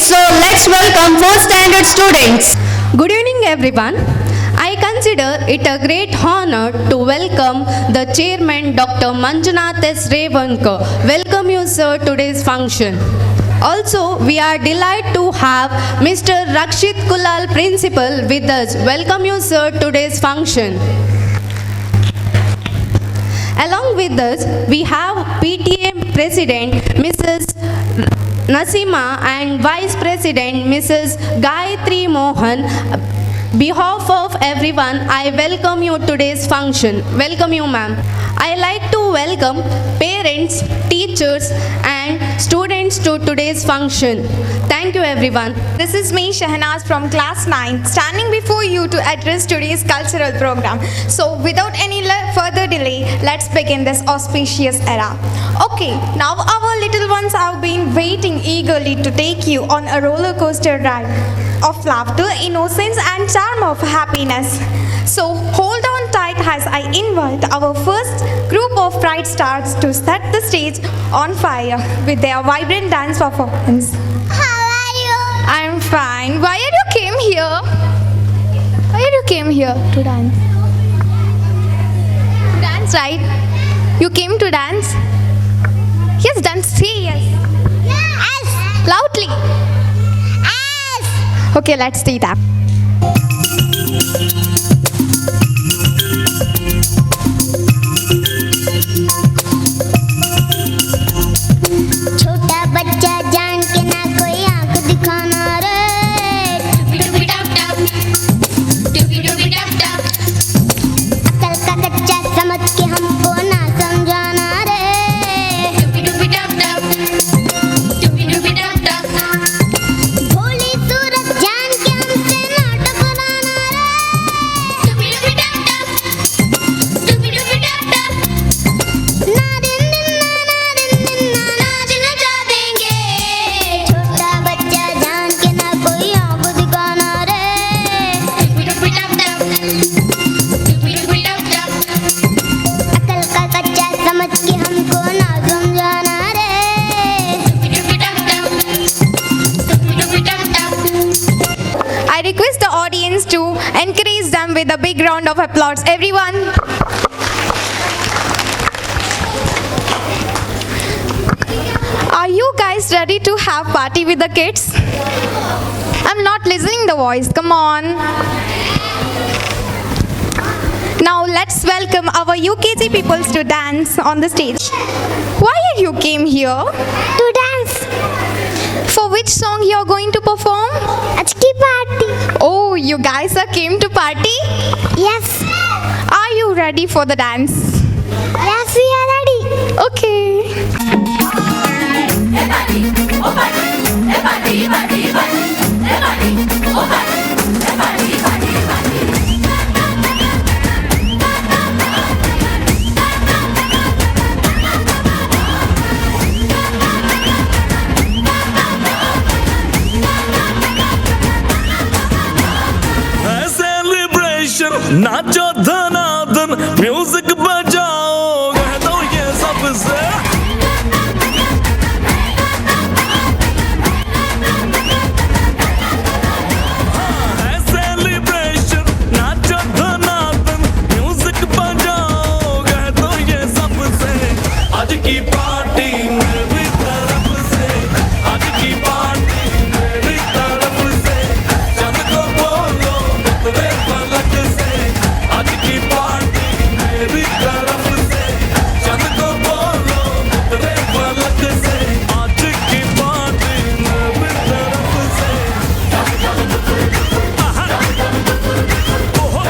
So let's welcome first standard students. Good evening everyone. I consider it a great honor to welcome the chairman Dr. Manjunath S. Revankar. Welcome you sir today's function. Also, we are delighted to have Mr. Rakshit Kulal Principal with us. Welcome you sir today's function. Along with us, we have PTA President Mrs. Nasima and Vice President Mrs. Gayatri Mohan. Behalf of everyone, I welcome you today's function. Welcome you ma'am. I like to welcome parents, teachers and students to today's function. Thank you everyone. This is me Shahnaz from class 9 standing before you to address today's cultural program. So without any further delay, let's begin this auspicious era. Okay, now our little ones have been waiting eagerly to take you on a roller coaster ride of laughter, innocence and charm of happiness. So hold on tight as I invite our first group of bright stars to set the stage on fire with their vibrant dance performance. How are you? I'm fine. Why are you came here? Why are you came here to dance? To dance, right? You came to dance? Yes, dance. Say yes. Yes. Loudly. Yes. Okay, let's do that. छोटा बच्चा जान के ना कोई आंख दिखाना रे अकल का कच्चा समझ के हमको ना समझाना रे भोली सूरत जान के हमसे ना टकराना छोटा बच्चा जान के ना कोई आंख दिखाना रे अकल का कच्चा समझ के हमको ना समझाना रे I request the audience to encourage them with a big round of applause. Everyone. Are you guys ready to have party with the kids? I'm not listening the voice. Come on. Now let's welcome our UKG peoples to dance on the stage. Why are you came here? to dance For which song you are going to perform? आज की party Oh, you guys are came to party? yes Are you ready for the dance? yes we are ready Okay. Celebration नाचो धनाधन music बजाओ कह दो ये सबसे celebration नाचो धनाधन म्यूजिक बजाओ कह दो ये सबसे आज की पार्टी मेरी तरफ से आज की पार्टी मेरी तरफ से चंद को बोलो तेरे पलक से आज की पार्टी मेरी तरफ से चंद को बोलो तेरे पलक से आज की पार्टी मेरी तरफ से ओहो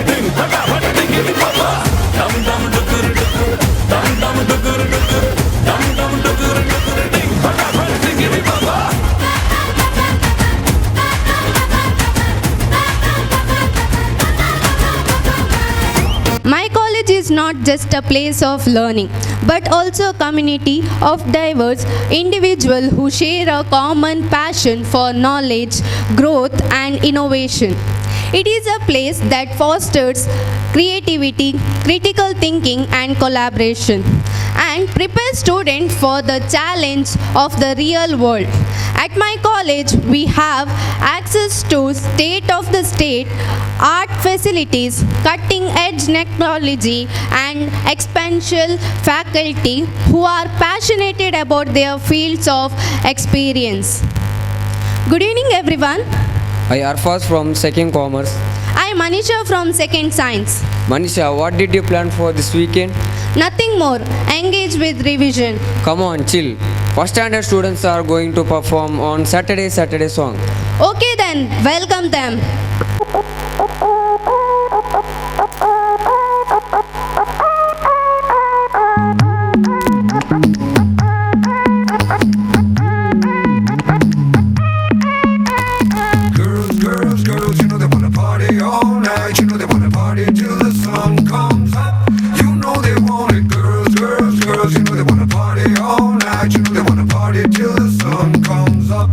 दिन फटाफट टिकट बाबा दम दम डुकुर डुकुर दम दम डुकुर डुकुर दम दम डुकुर डुकुर दिन फटाफट ticket Baba My college is not just a place of learning, but also a community of diverse individuals who share a common passion for knowledge, growth and innovation. It is a place that fosters creativity, critical thinking and collaboration and prepares students for the challenge of the real world. At my college, we have access to state-of-the-state art facilities, cutting-edge technology and expansive faculty who are passionate about their fields of experience. Good evening, everyone. I Arfaz from Second Commerce. I am Manisha from Second Science. Manisha, what did you plan for this weekend? Nothing more. Engage with revision. Come on, chill. First standard students are going to perform on Saturday song. Okay then, welcome them. Girls, you know they wanna party all night. You know they wanna party till the sun comes up. You know they want it. Girls, you know they wanna party all night. You know they wanna party till the sun comes up.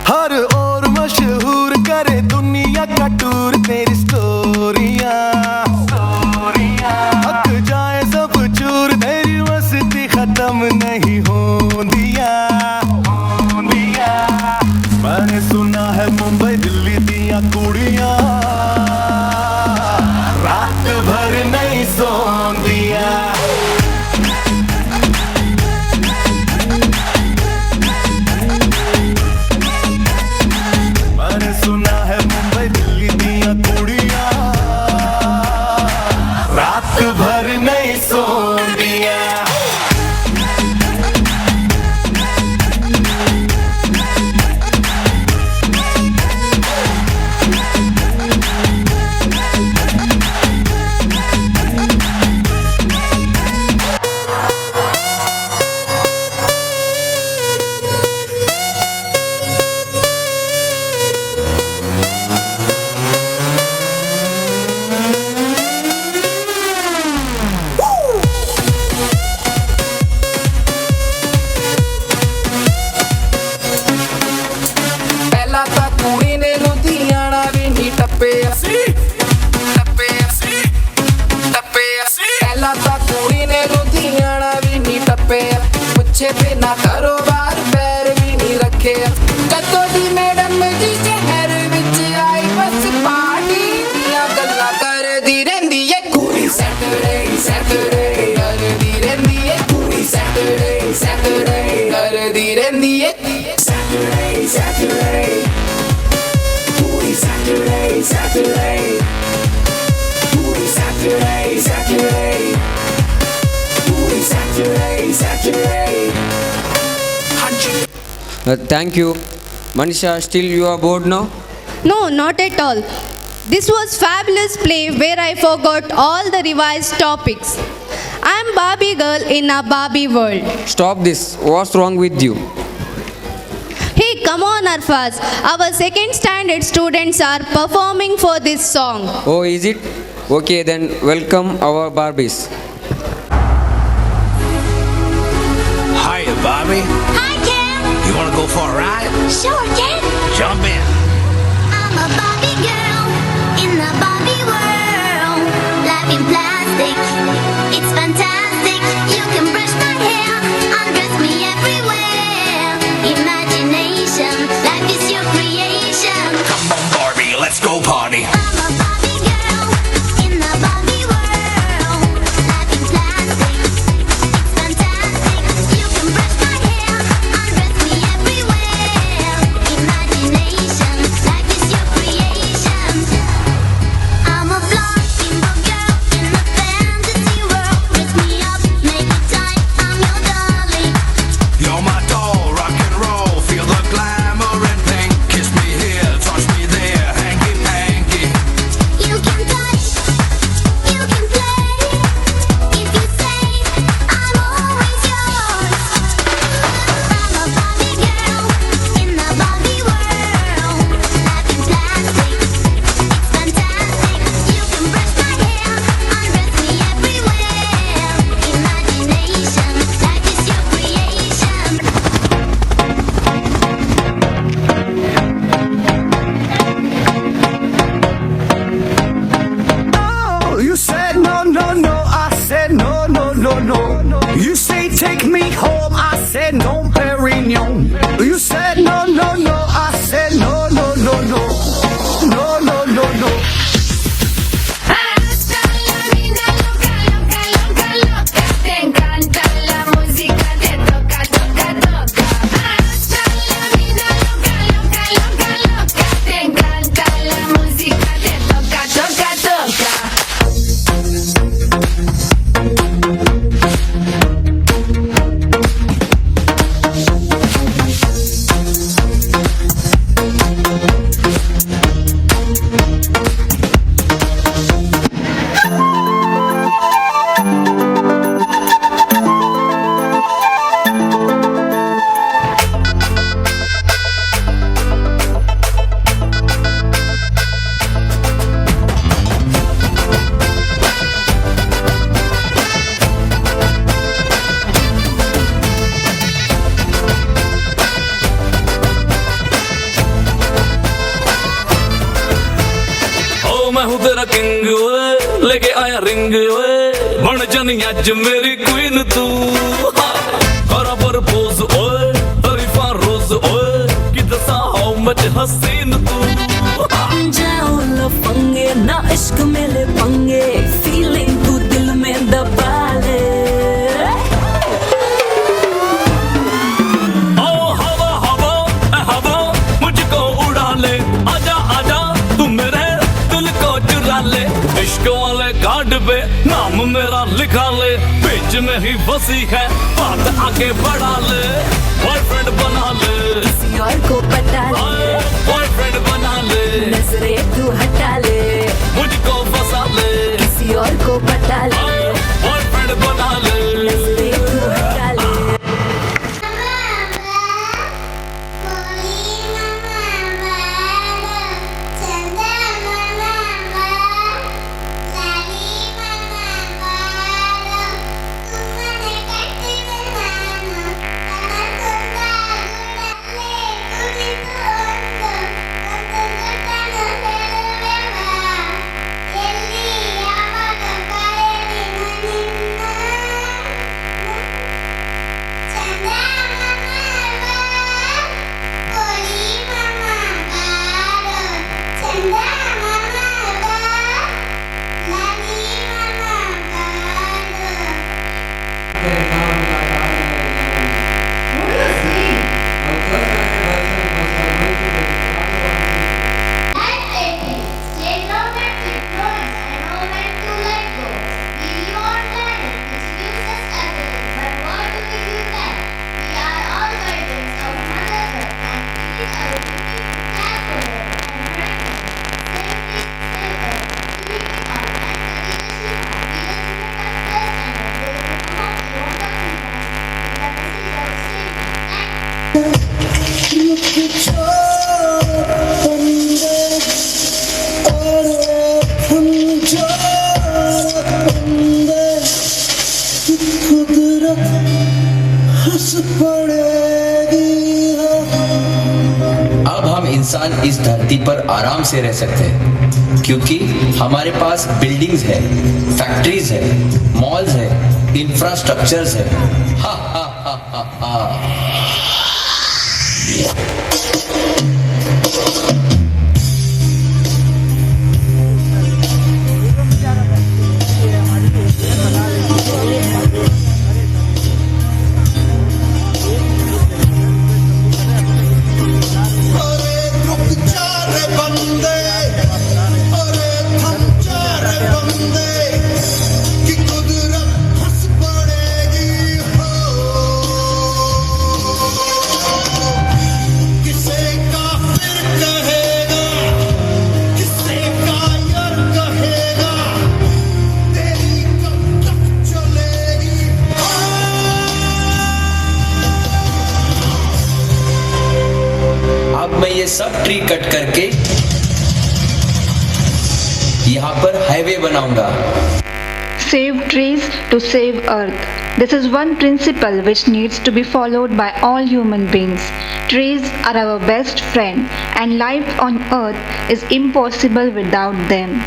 हर ओर मशहूर करे दुनिया का tour तेरी स्टोरियां हक जाए सब चूर तेरी मस्ती खत्म नहीं होंदिया मैंने सुना है मुंबई दिल्ली दिया कुड़ियां रात भर नहीं सोंदिया मैंने सुना है मुंबई दिल्ली दिया कुड़ियां रात भर नहीं सोंदिया ਪਹਿਲਾਂ ਤਾਂ ਕੁੜੀ ਨੇ ਲੁਧਿਆਣਾ ਵੀ ਨਹੀਂ ਟੱਪਿਆ ਪਹਿਲਾਂ ਤਾਂ ਕੁੜੀ ਨੇ ਲੁਧਿਆਣਾ ਵੀ ਨਹੀਂ ਟੱਪਿਆ ਪੁੱਛੇ ਬਿਨਾ ਕਾਰੋਬਾਰ ਪੈਰ ਵੀ ਨਹੀਂ ਰੱਖਿਆ ਕਦੋਂ ਦੀ ਮੈਡਮ ਜੀ ਸ਼ਹਿਰ ਵਿੱਚ ਆਈ ਬਸ ਪਾਰਟੀ ਦੀਆਂ ਗੱਲਾਂ ਕਰਦੀ ਰਹਿੰਦੀ ਏ ਕੁੜੀ ਸੈਟਰਡੇ ਕਰਦੀ ਰਹਿੰਦੀ ਏ ਕੁੜੀ ਸੈਟਰਡੇ ਕਰਦੀ ਰਹਿੰਦੀ ਏ Saturday, Booty Saturday, Booty Saturday, Booty Saturday. Thank you. Manisha, still you are bored now? No, not at all. This was fabulous play where I forgot all the revised topics. I am Barbie girl in a Barbie world. Stop this. What's wrong with you? Hey, come on Arfaz. Our second standard students are performing for this song. Oh, is it? Okay, then welcome our Barbies. Hiya, Bobby. Hi, Ken. You wanna go for a ride? Sure, Ken. Jump in. I'm a Barbie girl in the Barbie world. Life in plastic, it's fantastic. You can brush my hair, undress me everywhere. Imagination, life is your creation. Come on, Barbie, let's go party. I'm a Barbie girl in the Barbie world. Life in plastic, it's fantastic. You can brush my hair, undress me everywhere. Imagination, life is your creation. I'm a blonde girl in the fantasy world. Dress me up, make it tight, I'm your darling. You're my doll, rock and roll. Feel the glamour and pink. Kiss me here, touch me there, hanky panky. take me home. I said no, Perignon. You said no, no, no. I said no, no, no, no. No, no, no, no. Hasta la vida loca, loca, loca, loca. Te encanta la música, te toca, toca, toca. Hasta la vida loca, loca, loca, loca. Te encanta la música, te toca, toca, toca. मैं हूँ तेरा king ओए लेके आया ring ओए बन जानी अज मेरी क्वीन तू करा प्रपोज ओए तरीफा रोज ओए कि दसा हाउ मच हसीन तू जाओ लफंगे ना इश्क में ले पंगे फीलिंग तू दिल में दबा ले ओ हवा हवा ए हवा मुझको उड़ा ले आजा आजा तू मेरे दिल को चुरा ले इश्क वाले कार्ड पे नाम मेरा लिखा ले पेज में ही बसी है बात आगे बढ़ा ले बॉयफ्रेंड बना ले किसी और को पता ले बॉयफ्रेंड बना ले नजरे तू हटा ले मुझको फंसा ले किसी और को पता ले बॉयफ्रेंड बना ले नजरे तू हटा ले अब हम इंसान इस धरती पर आराम से रह सकते हैं क्योंकि हमारे पास बिल्डिंग्स है, फैक्ट्रीज है, मॉल्स है, इंफ्रास्ट्रक्चर्स है। हा हा हा हा हा। ये सब ट्री कट करके यहाँ पर हाईवे बनाऊंगा। Save trees to save earth. This is one principle which needs to be followed by all human beings. Trees are our best friend and life on earth is impossible without them.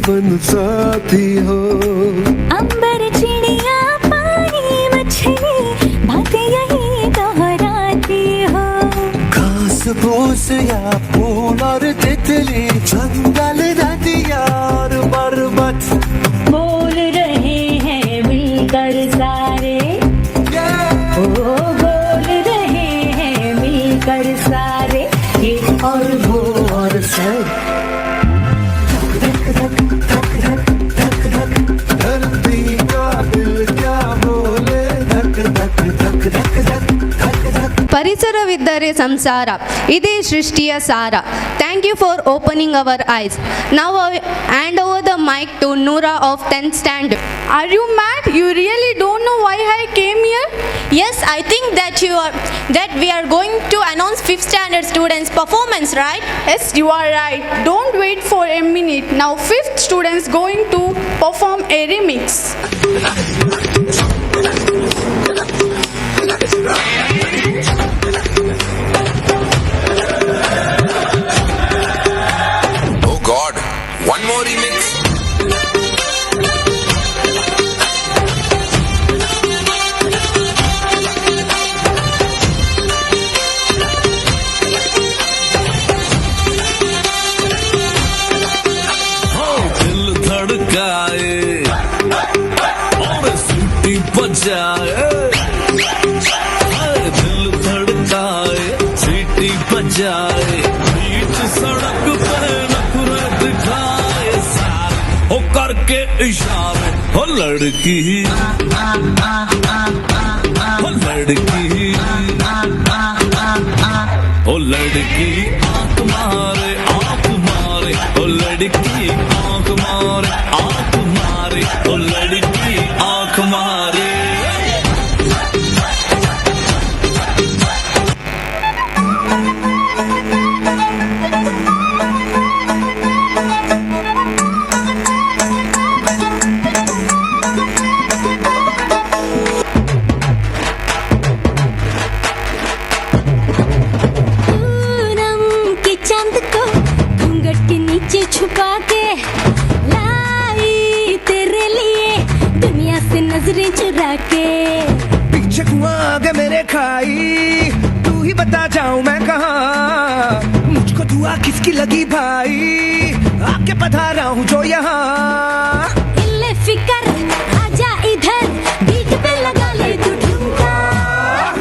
जीवन साथी हो। अंबर चिड़िया पानी मछली बातें यही दोहराती हो। घास फूस या फूल और तितली, जंगल नदियाँ और पर्वत बोल रहे हैं मिलकर सारे, ओ बोल रहे हैं मिलकर सारे, ये और वो और सब। धरती का दिल क्या बोले, धक धक धक धक धक। ಪರಿಸರವಿದ್ದರೆ ಸಂಸಾರ, ಇದೇ ಸೃಷ್ಟಿಯ ಸಾರ. Thank you for opening our eyes. Now I hand over the mic to Noora of 10th standard. Are you mad? You really don't know why I came here? Yes, I think that we are going to announce 5th standard students' performance, right? Yes, you are right. Don't wait for a minute. Now 5th students going to perform a remix. Oh God, one more remix. दिल धड़काए और सीटी बजाए, दिल धड़काए सीटी बजाए, बीच सड़क पे नखरे दिखाए सारे, हो करके इशारे, हो लड़की हो लड़की हो लड़की आंख मारे आंख मारे, हो लड़की आंख मारे आंख मारे, हो लड़की आंख मारे। पूनम के चांद को घूंघट के नीचे छुपा के लाई तेरे लिए दुनिया से नजरें चुरा के। पीछे कुआं आगे मेरे खाई, तू ही बता जाऊं मैं कहाँ, मुझको दुआ किसकी लगी भाई, आके पधारा हूँ जो यहाँ। इल्ले फिकर आजा इधर, बीट पे लगा ले तू ठुमका।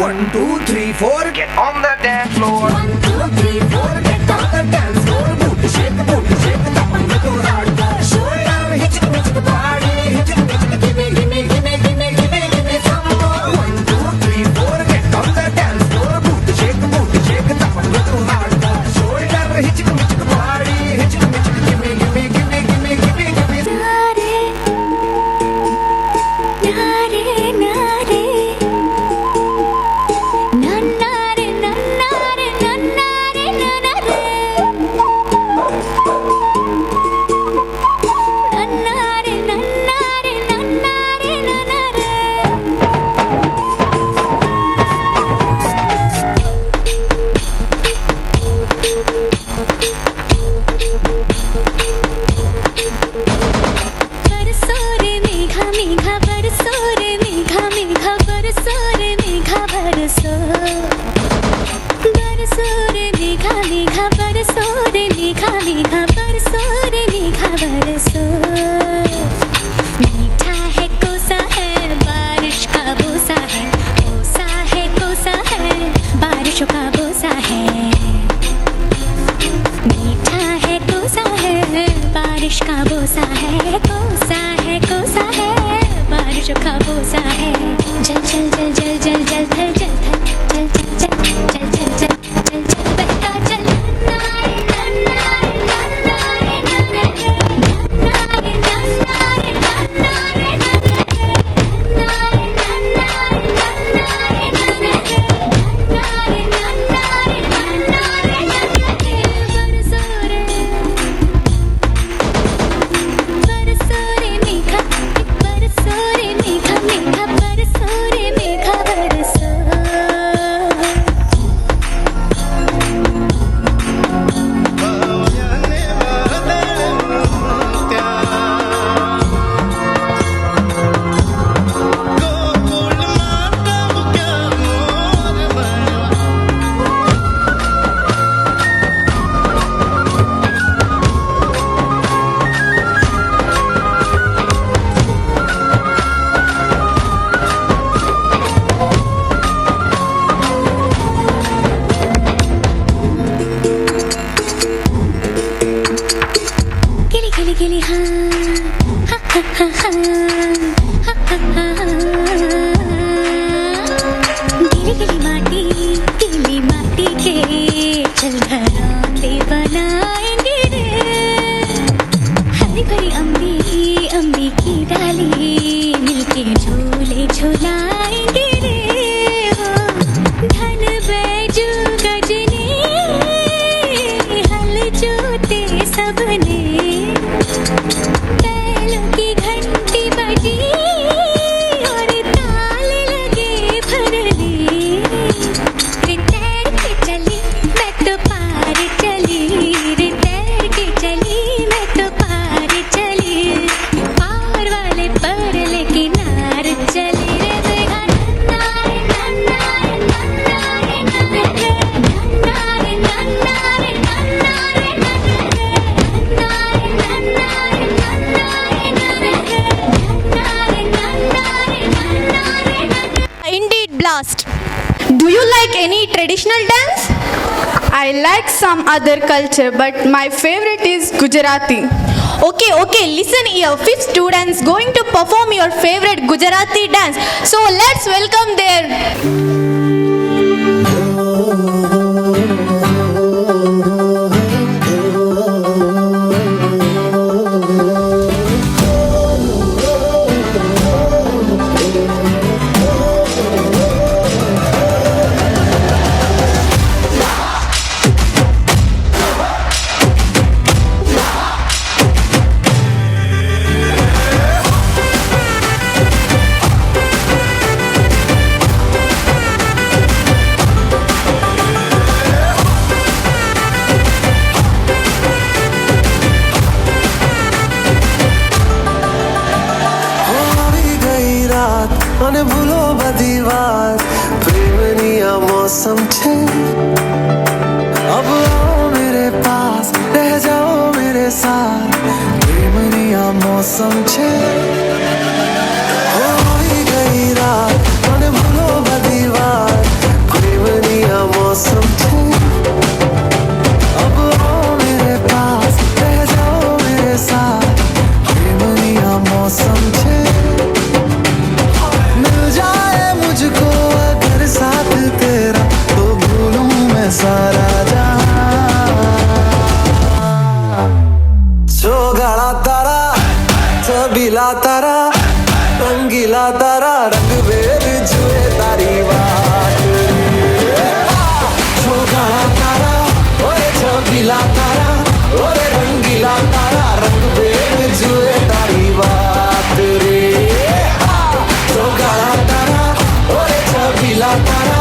1 2 3 4 get on the dance floor. 1 2 3 4 get on the dance floor. Booty shake, tap on the door, hardcore. Shoulder, hit it, hit the body, hit it, give me, give me, give me, give me, give me, give me some more. 1 2 3 4 get on the dance floor. Booty shake, tap on the door, hardcore. Shoulder, hit it, hit the body, hit it, give me, give me, give me, give me, give me, give me. नारे नारे नारे नन्नारे नन्नारे नन्नारे नन्नारे नन्नारे नन्नारे नन्नारे नन्नारे। बरसो रे मेघा मेघा बरसो रे मेघा मेघा बरसो रे मेघा बरसो। बरसो रे मेघा मेघा बरसो रे मेघा मेघा बरसो रे मेघा बरसो। मीठा है कोसा है बारिश का बोसा है, कोसा है कोसा है बारिशों का बोसा है। मीठा है कोसा है बारिश का बोसा है, कोसा है कोसा है बारिशों का बोसा है। जल जल जल जल जल जल थल जल थल जल जल जल जल जल जल जल जल बहता जल। नारे नारे नारे नारे नारे नारे नारे ಗಿಲಿ ಹಾ गिली माटी के चल घराते बनाएंगे रे हरी भरी अम्बी की डाली मिलके झूले झुलाएंगे रे धन बैजू गजनी हल जोते सबने बैलों की घंटी बजी और ताल लगे भरने रे तैर के चली मैं तो पार चली रे तैर के चली मैं तो पार चली पार वाले पर लेकिन नार चली रे बेगा नन्ना रे नन्ना रे नन्ना रे नन्ना रे नन्ना रे नन्ना रे नन्ना रे नन्ना रे नन्ना रे नन्ना रे नन्ना रे Indeed, blast. Do you like any traditional dance? I like some other culture, but my favorite is Gujarati. Okay, listen here. 5th students going to perform your favorite Gujarati dance. So let's welcome their અને ભૂલો બધી વાત પ્રેમની આ મૌસમ છે अब आओ मेरे पास रह जाओ मेरे साथ प्रेमनी आ मौसम છે હોઈ ગઈ રાત અને ભૂલો બધી વાત પ્રેમની આ મૌસમ છે अब आओ मेरे पास रह जाओ मेरे साथ प्रेमनी आ मौसम છે मिल जाए मुझको अगर साथ तेरा तो भूलूं मैं सारा जहां चौगाड़ा तारा छबीला तारा रंगीला तारा रंग वेद जुए तारी बात चौगाड़ा तारा ओए छबीला तारा ओए रंगीला तारा रंग वेद जुए तारी बात रे चौगाड़ा तारा ओए छबीला तारा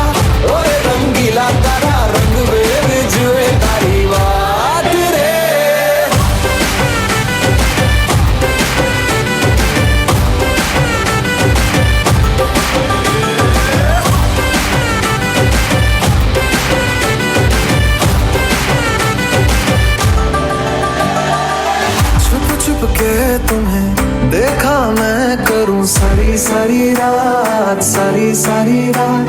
ओए रंगीला तारा रंग वेद जुए तारी बात रे छुप छुप के तुम्हें देखा मैं करूं सारी सारी रात सारी सारी रात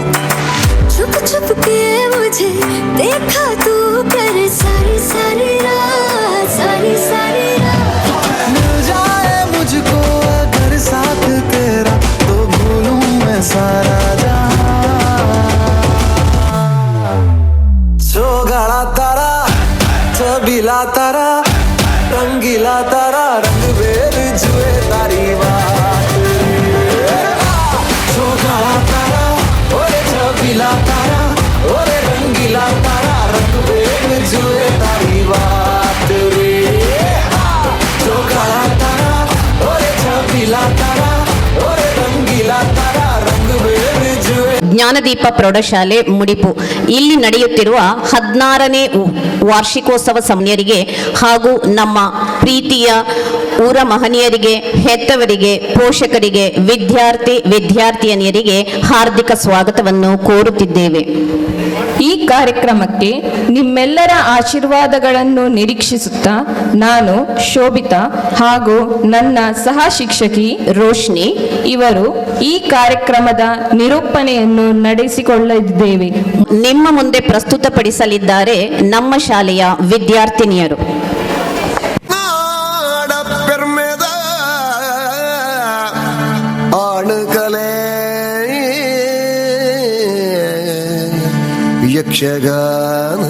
छुप छुप के मुझे देखा तू कर सारी सारी रात सारी सारी रात मिल जाए मुझको अगर साथ तेरा तो भूलूं मैं सारा जहां चौगाड़ा तारा छबीला तारा रंगीला तारा रंग वेद जुए तारी बात चौगाड़ा तारा ओए छबीला तारा ओए रंगीला तारा रंग वेद जुए तारी बात रे चौगाड़ा तारा ओए छबीला तारा ओए रंगीला तारा रंग वेद जुए ಜ್ಞಾನದೀಪ ಪ್ರೌಢಶಾಲೆ ಮುಡಿಪು ಇಲ್ಲಿ ನಡೆಯುತ್ತಿರುವ 16ನೇ ವಾರ್ಷಿಕೋತ್ಸವ ಸಮಯರಿಗೆ ಹಾಗೂ ನಮ್ಮ ಪ್ರೀತಿಯ ಊರ ಮಹನೀಯರಿಗೆ ಹೆತ್ತವರಿಗೆ ಪೋಷಕರಿಗೆ ವಿದ್ಯಾರ್ಥಿನಿಯರಿಗೆ ಹಾರ್ದಿಕ ಸ್ವಾಗತವನ್ನು ಕೋರುತ್ತಿದ್ದೇವೆ. ಈ ಕಾರ್ಯಕ್ರಮಕ್ಕೆ ನಿಮ್ಮೆಲ್ಲರ ಆಶೀರ್ವಾದಗಳನ್ನು ನಿರೀಕ್ಷಿಸುತ್ತಾ ನಾನು ಶೋಭಿತಾ ಹಾಗೂ ನನ್ನ ಸಹ ಶಿಕ್ಷಕಿ ರೋಶ್ನಿ ಇವರು ಈ ಕಾರ್ಯಕ್ರಮದ ನಿರೂಪಣೆಯನ್ನು ನಡೆಸಿಕೊಳ್ಳಲಿದ್ದೇವೆ. ನಿಮ್ಮ ಮುಂದೆ ಪ್ರಸ್ತುತಪಡಿಸಲಿದ್ದಾರೆ ನಮ್ಮ ಶಾಲೆಯ ವಿದ್ಯಾರ್ಥಿನಿಯರು. Yakshagana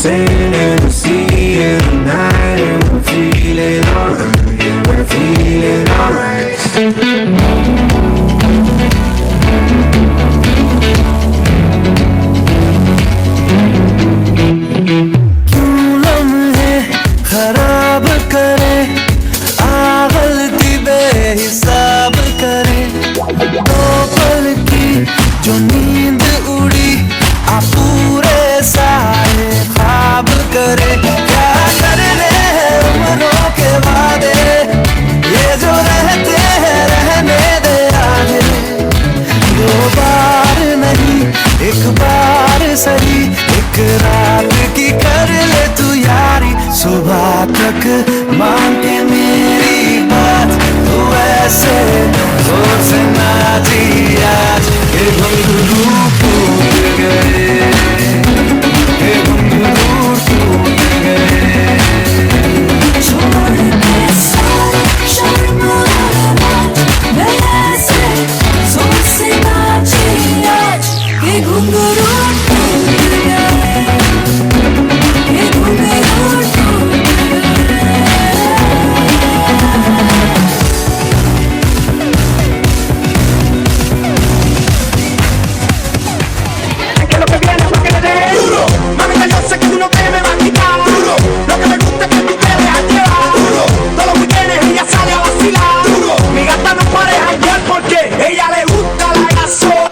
sand and the sea and the night, and we're feeling alright, yeah, we're feeling alright. क्यों लम्हे खराब करे, आ गलती बेहिसाब करे, दो पल की जो तक मान के मेरी बात, तू ऐसे जोर से नाची आज के घुंघरू टूट गए, के घुंघरू टूट गए। छोड़ दे सारे शर्म और लाज, मैं ऐसे जोर से नाची आज के घुंघरू टूट गए, के घुंघरू टूट गए। Que lo que viene es lo que me dé duro, mamita yo sé que tú no te me vas a quitar duro, lo que me gusta es que tú te dejas llevar duro, todos los weekends ella sale a vacilar duro, mi gata no para de janguear porque ella le gusta la gasolina.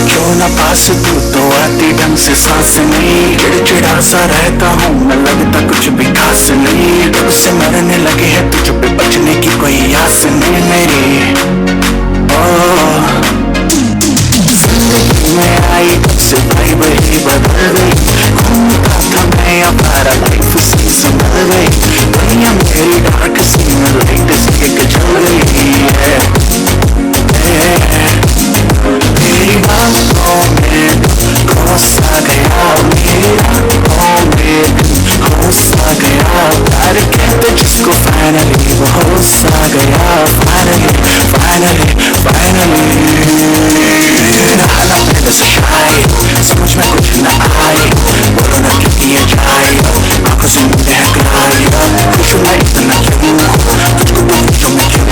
क्यों ना पास तू तो आती ढंग से सांस नहीं, चिड़चिड़ा सा रहता हूँ मैं, लगता कुछ भी खास नहीं, डर से मरने लगे है तुझ पे, बचने की कोई आस नहीं मेरी। जिंदगी में आई तब से भाई बही बदल गई, घूमता था मैं हमारा लाइफ सी संभल गई, दुनिया मेरी डार्क सी में लाइट से एक जल गई है। मेरी बातों में खो सा गया, मेरी आँखों में खो सा गया, प्यार कहते जिसको फाइनली वो हो सा गया, फाइनली फाइनली फाइनली। हाल अपने से शाय समझ में कुछ न आए, बोलो ना क्यों किए जाए, आंखों से मुझे हकराए, खुश मैं इतना क्यों, तुझको पूछो मैं क्यों,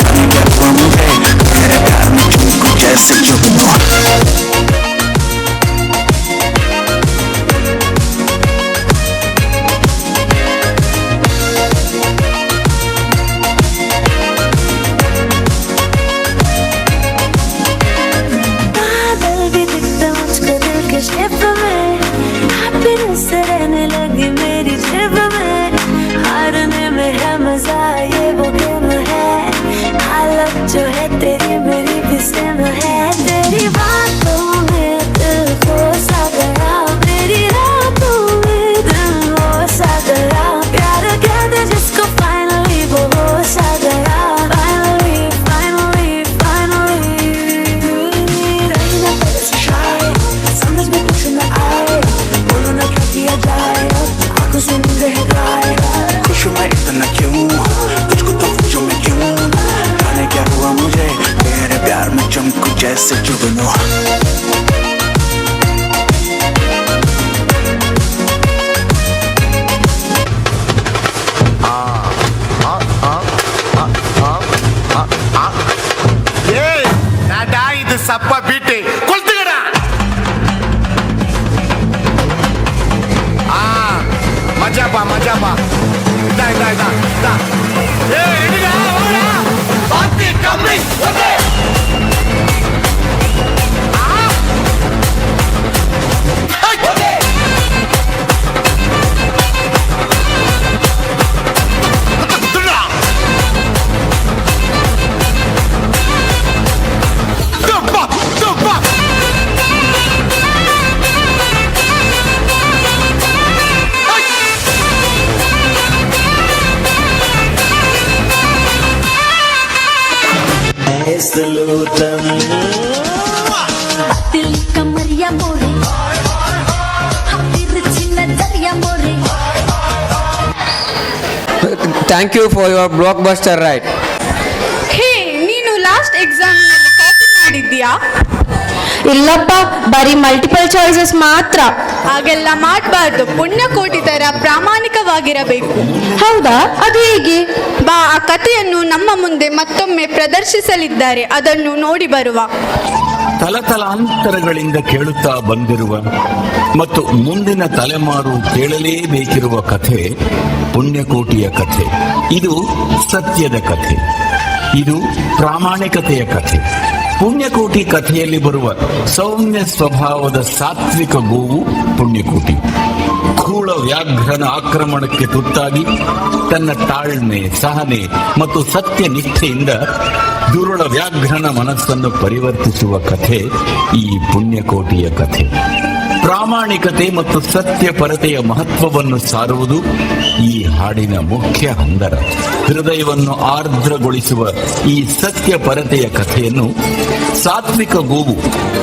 जाने क्या हुआ मुझे मेरे प्यार में तुमको जैसे जुगनू। बादल भी दिखते मुझको दिल के शेप में, हैप्पीनेस रहने लगी मेरी जेब में, हारने में है मजा ये वो गेम है, हालत जो है तेरी मेरी भी सेम है, तेरी बातों में दिल खो सा गया, मेरी रातों में दिल हो सा गया, प्यार कहते जिसको फाइनली वो हो सा गया, फाइनली फाइनली फाइनली। रही ना पड़े से शाय, समझ में कुछ न आए, बोलो ना क्या किया जाए, आंखों से मुझे हकराए, खुश मैं इतना क्यों, तुझको तो पूछो मैं क्यों, जाने क्या हुआ मुझे तेरे प्यार में चमकू जैसे जुगनू। இது சப்ப பீட்டு கொளுத்துக்கடா. மஜாப்பா மஜாப்பா, இதா இதா இதா இதா. ஏய் ரெடிடா, ஓடா பாத்தி கம்மி ஓகே. दिल कमरिया मोरे, तिरछी नजरिया मोरे। Thank you for your blockbuster ride. ಹೇ, ನೀನು ಲಾಸ್ಟ್ ಎಕ್ಸಾಮ್ನಲ್ಲಿ ಕಾಪಿ ಮಾಡಿದ್ಯಾ? ಇಲ್ಲಪ್ಪ, ಬರೀ ಮಲ್ಟಿಪಲ್ ಚಾಯ್ಸಸ್ ಮಾತ್ರ. ಹಾಗೆಲ್ಲ ಮಾಡಬಾರ್ದು, ಪುಣ್ಯಕೋಟಿ ತರ ಪ್ರಾಮಾಣಿಕವಾಗಿರಬೇಕು. ಹೌದಾ, ಅದು ಹೇಗೆ? ಬಾ, ಆ ಕಥೆಯನ್ನು ನಮ್ಮ ಮುಂದೆ ಮತ್ತೊಮ್ಮೆ ಪ್ರದರ್ಶಿಸಲಿದ್ದಾರೆ, ಅದನ್ನು ನೋಡಿ ಬರುವ. ತಲತಲಾಂತರಗಳಿಂದ ಕೇಳುತ್ತಾ ಬಂದಿರುವ ಮತ್ತು ಮುಂದಿನ ತಲೆಮಾರು ಕೇಳಲೇಬೇಕಿರುವ ಕಥೆ ಪುಣ್ಯಕೋಟಿಯ ಕಥೆ. ಇದು ಸತ್ಯದ ಕಥೆ. ಇದು ಪ್ರಾಮಾಣಿಕತೆಯ ಕಥೆ. ಪುಣ್ಯಕೋಟಿ ಕಥೆಯಲ್ಲಿ ಬರುವ ಸೌಮ್ಯ ಸ್ವಭಾವದ ಸಾತ್ವಿಕ ಗೋವು ಪುಣ್ಯಕೋಟಿ. ಕ್ರೂರ ವ್ಯಾಘ್ರನ ಆಕ್ರಮಣಕ್ಕೆ ತುತ್ತಾಗಿ ತನ್ನ ತಾಳ್ಮೆ, ಸಹನೆ ಮತ್ತು ಸತ್ಯನಿಷ್ಠೆಯಿಂದ ದುರುಳ ವ್ಯಾಘ್ರನ ಮನಸ್ಸನ್ನು ಪರಿವರ್ತಿಸುವ ಕಥೆ ಈ ಪುಣ್ಯಕೋಟಿಯ ಕಥೆ. ಪ್ರಾಮಾಣಿಕತೆ ಮತ್ತು ಸತ್ಯಪರತೆಯ ಮಹತ್ವವನ್ನು ಸಾರುವುದು ಈ ಹಾಡಿನ ಮುಖ್ಯ ಹಂದರ. ಹೃದಯವನ್ನು ಆರ್ದ್ರಗೊಳಿಸುವ ಈ ಸತ್ಯಪರತೆಯ ಕಥೆಯನ್ನು ಸಾತ್ವಿಕ ಗೋವು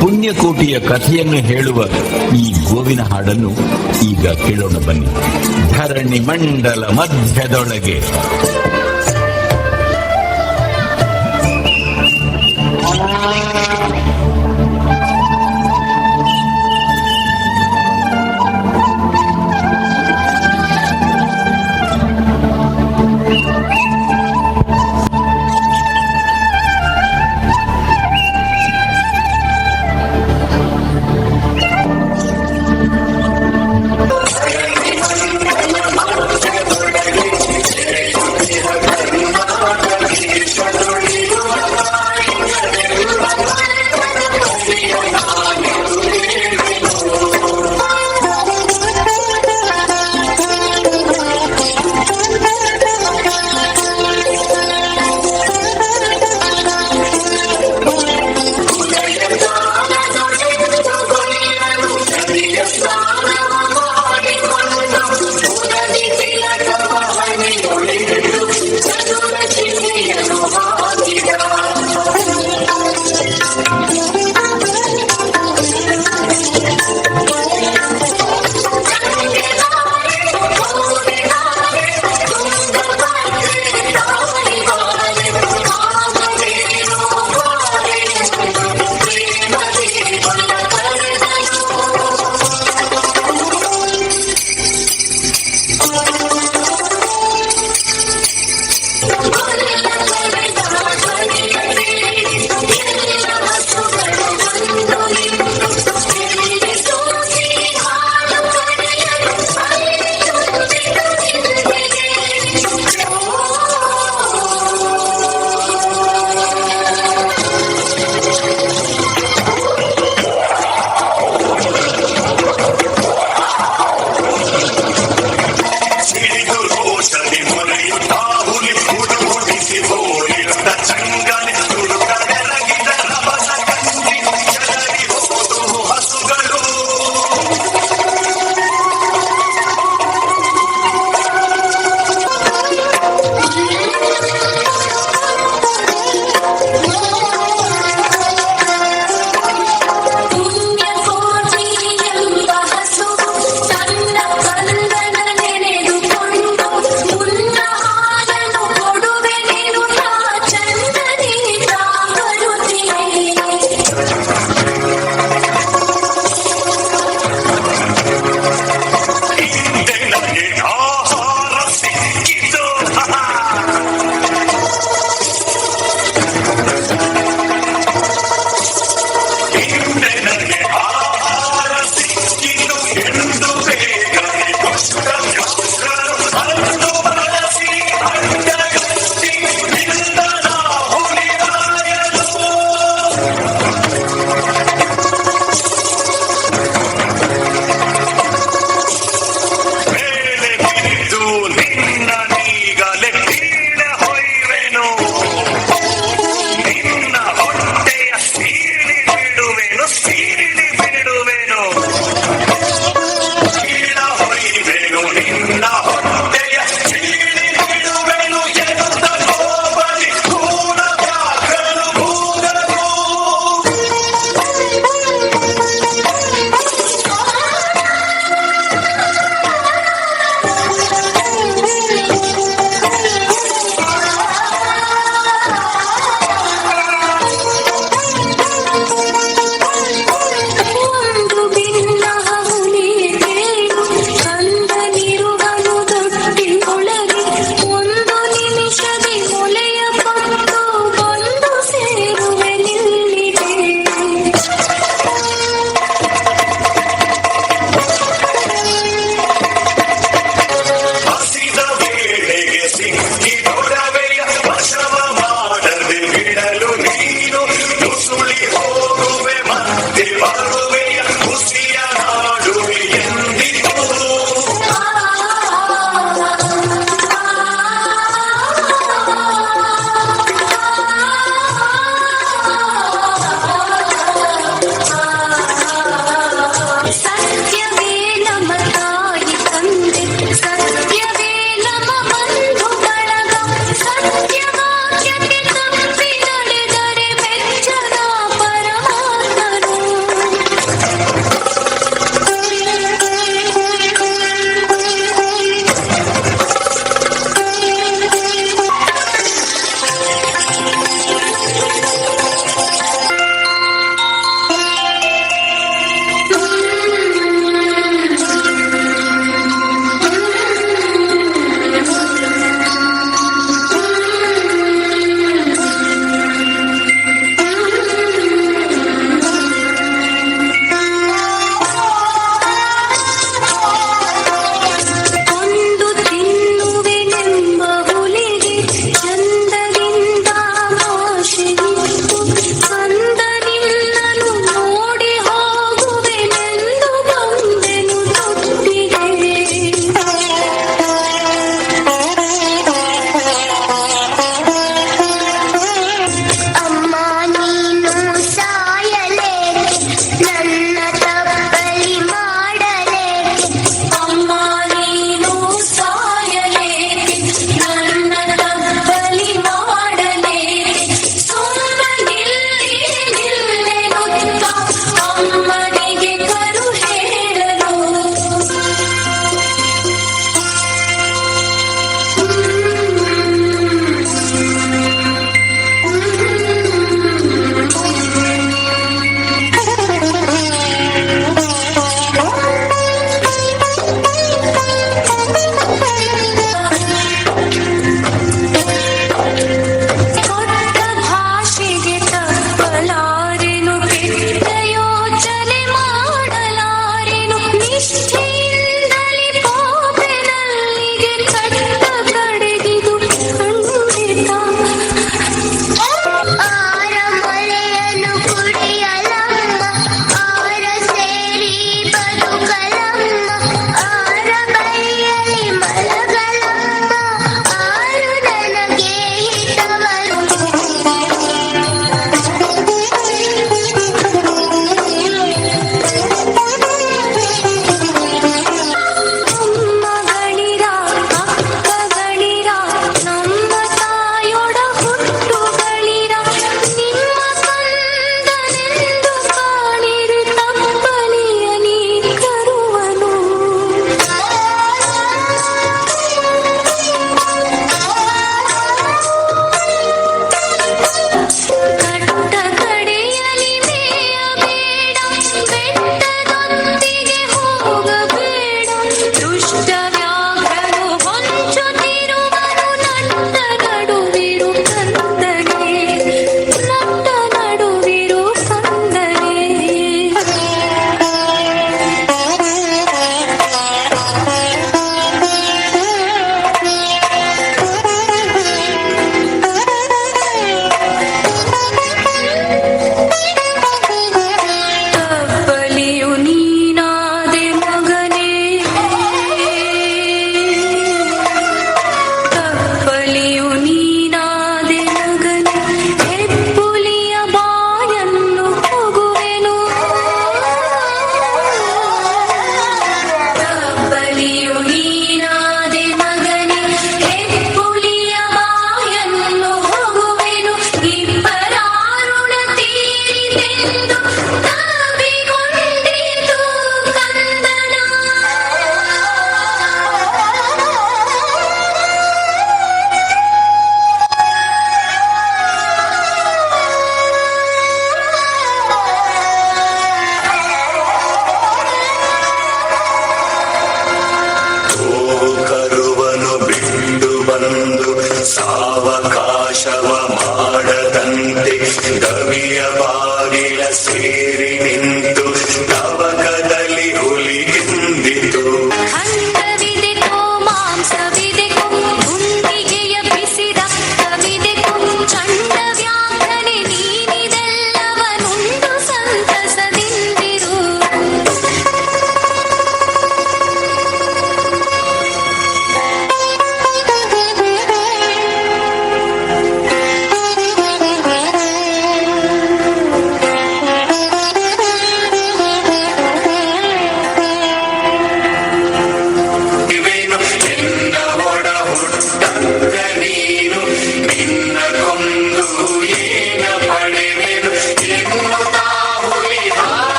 ಪುಣ್ಯಕೋಟಿಯ ಕಥೆಯನ್ನು ಹೇಳುವ ಈ ಗೋವಿನ ಹಾಡನ್ನು ಈಗ ಕೇಳೋಣ ಬನ್ನಿ. ಧರಣಿ ಮಂಡಲ ಮಧ್ಯದೊಳಗೆ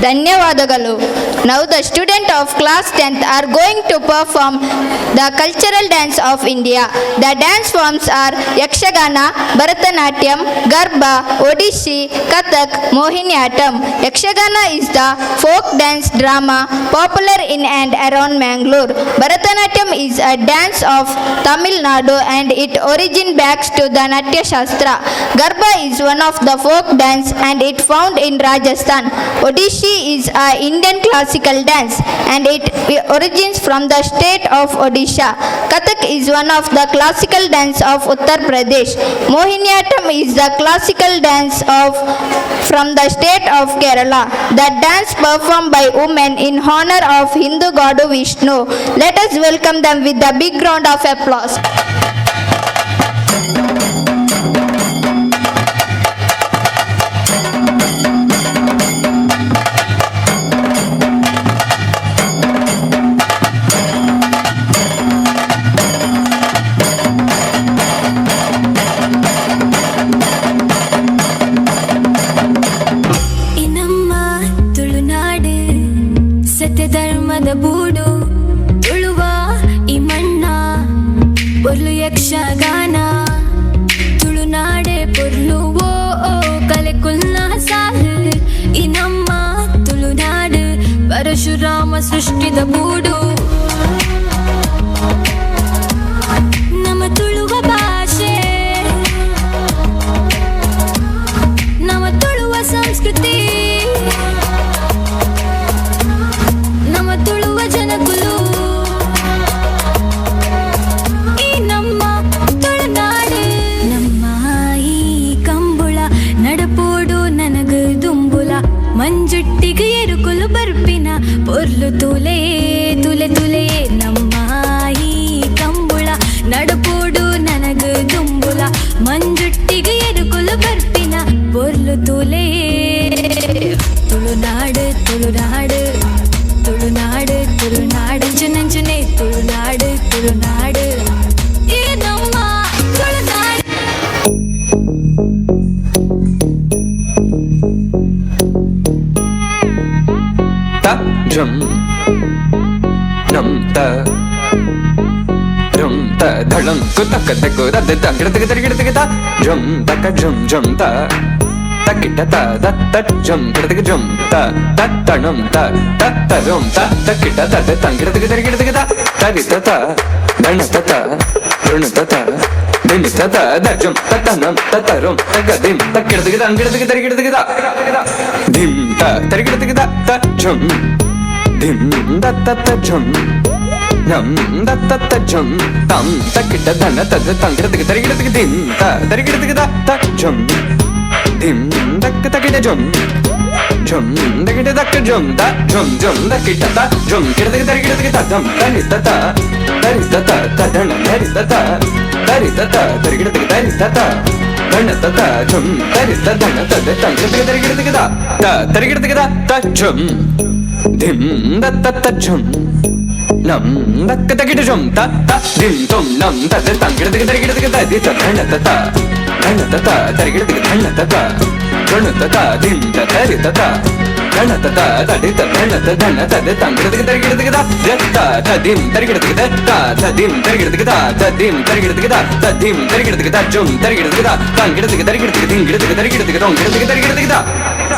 ಧನ್ಯವಾದಗಳು. Now the student of class 10th are going to perform the cultural dance of India. The dance forms are Yakshagana, Bharatanatyam, Garba, Odissi, Kathak, Mohiniyattam. Yakshagana is the folk dance drama popular in and around Mangalore. Bharatanatyam is a dance of Tamil Nadu and it origin backs to the Natya Shastra. Garba is one of the folk dance and it found in Rajasthan. Odissi is a Indian classical dance and it origins from the state of Odisha. Kathak is one of the classical dance of Uttar Pradesh. Mohiniyattam is the classical dance from the state of Kerala. The dance performed by women in honor of Hindu god Vishnu. Let us welcome them with a big round of applause. ಧರ್ಮದ ಬೂಡು ತುಳುವ ಈ ಮಣ್ಣ ಪೊರ್ಲು ಯಕ್ಷಗಾನ ತುಳುನಾಡೆ ಪೊರ್ಲು ಓ ಕಲೆ ಕುಲ್ನ ಸಾಲು ಈ ನಮ್ಮ ತುಳುನಾಡು ಪರಶುರಾಮ ಸೃಷ್ಟಿದ ಬೂಡು ನಮ್ಮ ತುಳುವ ಭಾಷೆ ನಮ್ಮ ತುಳುವ ಸಂಸ್ಕೃತಿ ತುಳುವ ಜನಗುಲು ಈ ನಮ್ಮ ತುಳುನಾಡು ನಮ್ಮ ಈ ಕಂಬುಳ ನಡಪೋಡು ನನಗ ದುಂಬುಲ ಮಂಜುಟ್ಟಿಗೆ ಎರುಕುಲು ಬರ್ಪಿನ ಪೊರ್ಲು ತುಲೆ ತುಲೆ ತುಲೆ ನಮ್ಮ ಈ ಕಂಬುಳ ನಡಪೋಡು ನನಗ ದುಂಬುಲ ಮಂಜುಟ್ಟಿಗೆ ಎರುಕುಲು ಬರ್ಪಿನ ಪೊರ್ಲು ತುಲೆ ತುಳುನಾಡು ತುಳುನಾಡು ತುಳುನಾಡು ತುಳುನಾಡು ನಂಜುನೆ ತುಳುನಾಡು ತುಳುನಾಡು ಈ ನಮ್ಮ ತುಳುನಾಡು ತ ಝುಂ ನಂ ತ ಝುಂ ತ ಧಳಂ ಕುತಕ ತಕು ರದ ತ ಗಿಡತಕ ತರಿಗಿಡತಕ ತ ಝುಂ ತಕ ಝುಂ ಝುಂ ತ ತಕಿಟ ತ ದತ್ತ ಝುಂ ಗಿಡತಕ ಝುಂ ತ ತತ್ತಣಂ ತ ತತ್ತರುಂ ತ ತಕಿಟ ತ ತಂಗಿಡತಕ ತರಿಗಿಡತಕ ತ ತರಿತ ತ ಧಣತ ತ ಋಣತ ತ ಧಿಮಿತ ತ ದಜಂ ತತ್ತನಂ ತತ್ತರುಂ ತಗದಿಂ ತಕಿಡತಕ ತಂಗಿಡತಕ ತರಿಗಿಡತಕ ತ ಧಿಂ ತ ತರಿಗಿಡತಕ ತ ಝುಂ ಧಿಂ ದತ್ತ ತ ಝುಂ ನಂ ದತ್ತ ಝುಂ ತಂ ತಕಿಟ ಧನ ತದ ತಂಗಿಡತಕ ತರಿಗಿಡತಕ ಧಿಂ ತ ತರಿಗಿಡತಕ ತ ಝುಂ ಧಿಂ ದಕ್ಕ ತಕಿಟ ಝುಂ ಝುಂ ದಕಿಟ ದಕ್ಕ ಝುಂ ತ ಝುಂ ಝುಂ ದಕಿಟ ತ ಝುಂ ಕಿಡತಕ ತರಿಗಿಡತಕ ತ ಧಂ ತರಿತ ತ ತರಿತ ತ ತದಣ ತರಿತ ತ ತರಿತ ತ ತರಿಗಿಡತಕ ತರಿತ ತ ಧಣತ ತ ಝುಂ ತರಿತ ಧಣ ತದ ತಂಗಿಡತಕ ತರಿಗಿಡತಕ ತ ತರಿಗಿಡತಕ ತ ಝುಂ ಧಿಂ ದತ್ತ ತ ಝುಂ ನಂ ದಕ್ಕ ತಕಿಟ ಝುಂ ತ ತ ಧಿಂ ತುಂ ನಂ ತದ ತಂಗಿಡತಕ ತರಿಗಿಡತಕ ತ ದಿ ತ ಧಣತ ತ ಧಣತ ತ ತರಿಗಿಡತಕ ಧಣತ ತ ಋಣತ ತ ಧಿಂ ತ ತರಿತ ತ ಧಣತ ತ ತಡಿತ ಧಣತ ಧಣ ತದ ತಂಗಿಡತಕ ತರಿಗಿಡತಕ ತ ತ ಧಿಂ ತರಿಗಿಡತಕ ತ ಧಿಂ ತರಿಗಿಡತಕ ತ ಧಿಂ ತರಿಗಿಡತಕ ತ ಧಿಂ ತರಿಗಿಡತಕ ತ ಝುಂ ತರಿಗಿಡತಕ ತ ತಂಗಿಡತಕ ತರಿಗಿಡತಕ ಧಿಂ ಗಿಡತಕ ತರಿಗಿಡತಕ ತೊಂ ಗಿಡತಕ ತರಿಗಿಡತಕ ತ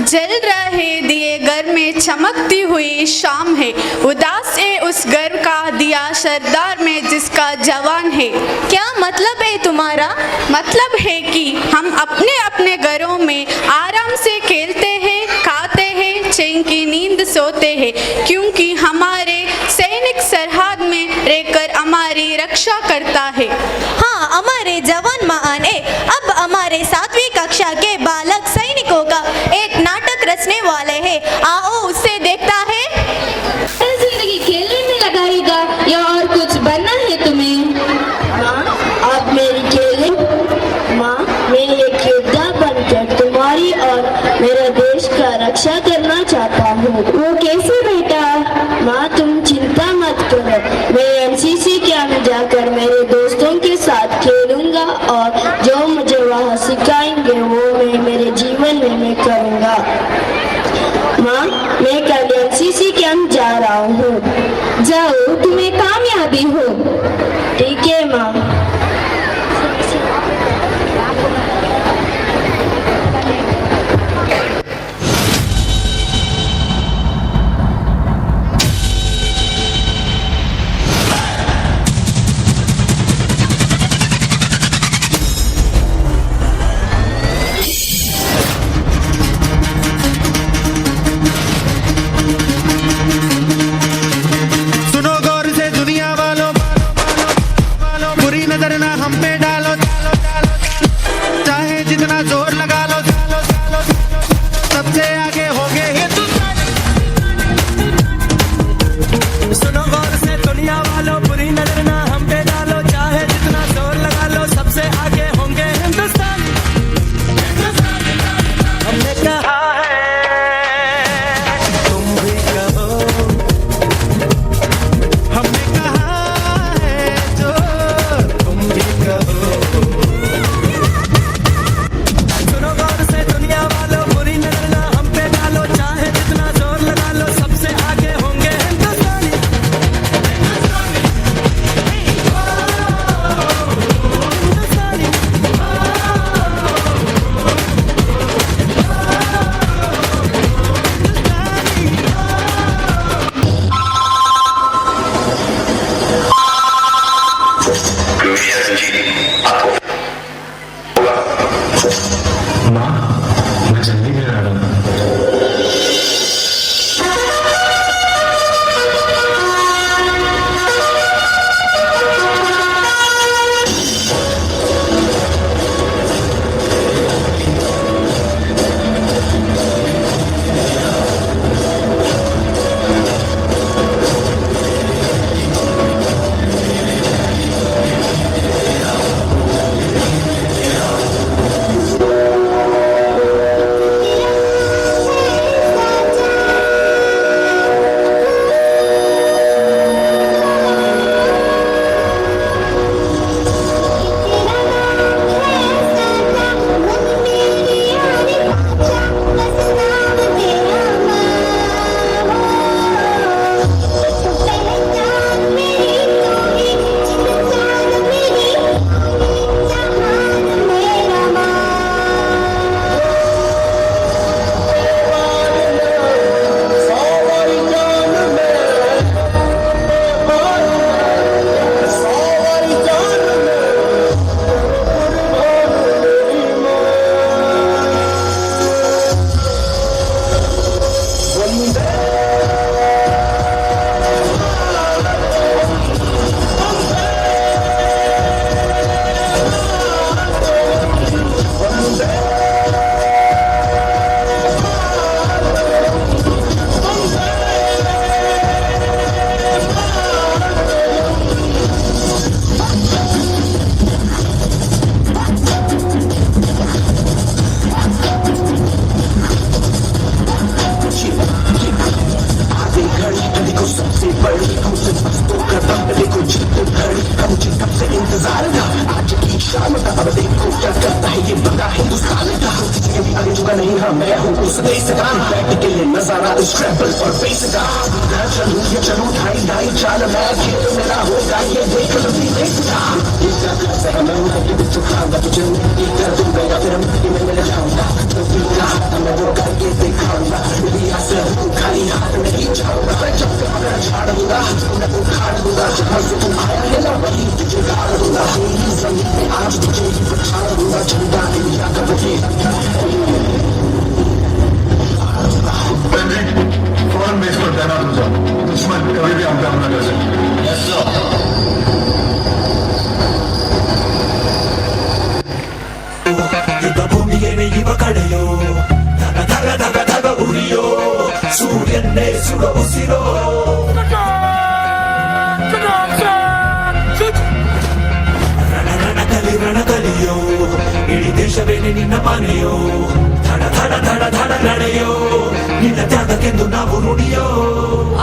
जल रहे दिए घर में चमकती हुई शाम है, उदास है उस घर का दिया सरदार में जिसका जवान है। क्या मतलब है तुम्हारा? मतलब है कि हम अपने अपने घरों में आराम से खेलते हैं, खाते हैं, चैन की नींद सोते हैं, क्योंकि हमारे सैनिक सरहद में रहकर हमारी रक्षा करता है। हाँ, हमारे जवान महान है। अब हमारे 7वीं कक्षा के बालक सैनिकों का एक नाटक रचने वाले हैं, आओ उससे देखता है। जिंदगी खेलने में लगाएगा या और कुछ बनना है तुम्हें? माँ, आप मेरी खेलें। माँ, मैं एक योद्धा बनकर तुम्हारी और मेरे देश का रक्षा करना चाहता हूँ। वो कैसे बेटा? माँ, तुम चिंता मत करो, मैं एनसीसी कैंप जाकर मेरे दोस्तों के साथ खेलूंगा और जो मुझे वहाँ सिखाएंगे वो मैं मेरे जीवन में मैं करूँगा। माँ, मैं कल एनसीसी कैंप जा रहा हूँ। जाओ, तुम्हें कामयाबी हो। ठीक है माँ। सुनो गौर से दुनिया वालों, बुरी नजर शरण जी आपको होगा। माँ, मैं जल्दी में आ रहा हूँ।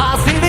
ಆಸಿಡ